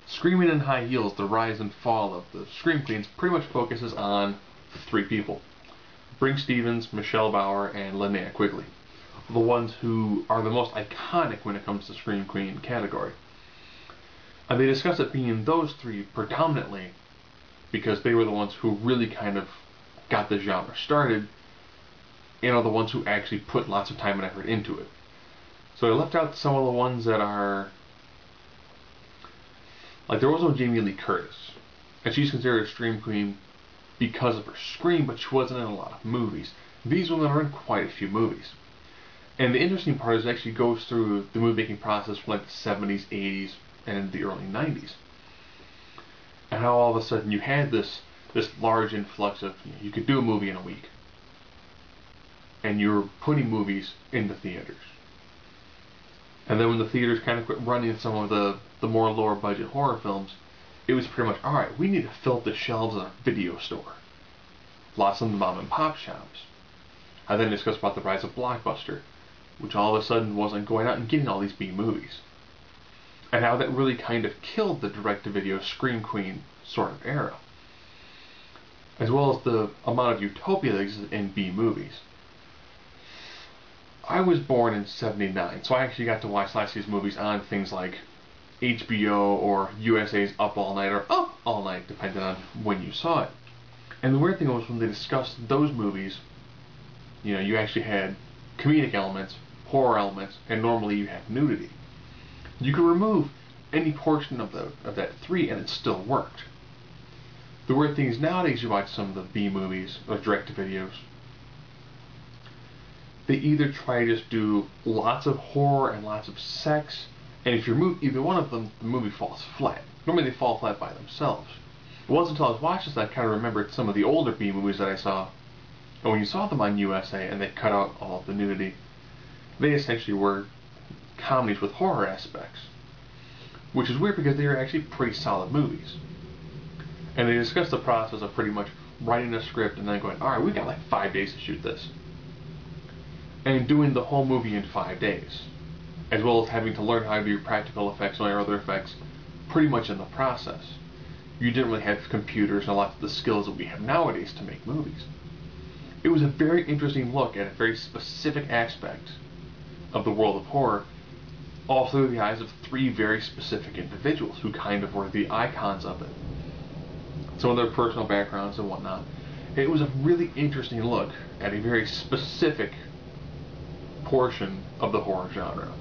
Screaming in High Heels, The Rise and Fall of the Scream Queens pretty much focuses on three people. Brinke Stevens, Michelle Bauer, and Linnea Quigley. The ones who are the most iconic when it comes to Scream Queen category. And they discuss it being those three predominantly because they were the ones who really kind of got the genre started and are the ones who actually put lots of time and effort into it. So I left out some of the ones that are... Like, there was no Jamie Lee Curtis, and she's considered a Scream Queen because of her scream, but she wasn't in a lot of movies. These women are in quite a few movies. And the interesting part is it actually goes through the movie making process from like the 70s, 80s, and the early 90s. And how all of a sudden you had this large influx of, you could do a movie in a week. And you were putting movies in the theaters. And then when the theaters kind of quit running some of the more lower budget horror films, it was pretty much, alright, we need to fill up the shelves in our video store. Lots of the mom and pop shops. I then discussed about the rise of Blockbuster, which all of a sudden wasn't going out and getting all these B movies. And how that really kind of killed the direct-to-video Scream Queen sort of era. As well as the amount of utopia that exists in B movies. I was born in '79, so I actually got to watch lots of these movies on things like HBO or USA's Up All Night or Up All Night, depending on when you saw it. And the weird thing was when they discussed those movies, you actually had comedic elements, horror elements, and normally you had nudity. You could remove any portion of that three and it still worked. The weird thing is nowadays you watch some of the B movies or direct-to-videos, they either try to just do lots of horror and lots of sex, and if you remove either one of them, the movie falls flat. Normally they fall flat by themselves. It wasn't until I was watching this that I kind of remembered some of the older B movies that I saw, and when you saw them on USA and they cut out all of the nudity, they essentially were comedies with horror aspects. Which is weird because they were actually pretty solid movies. And they discussed the process of pretty much writing a script and then going, alright, we've got like 5 days to shoot this. And doing the whole movie in 5 days. As well as having to learn how to do practical effects and other effects pretty much in the process. You didn't really have computers and a lot of the skills that we have nowadays to make movies. It was a very interesting look at a very specific aspect of the world of horror, all through the eyes of three very specific individuals who kind of were the icons of it. Some of their personal backgrounds and whatnot. It was a really interesting look at a very specific portion of the horror genre.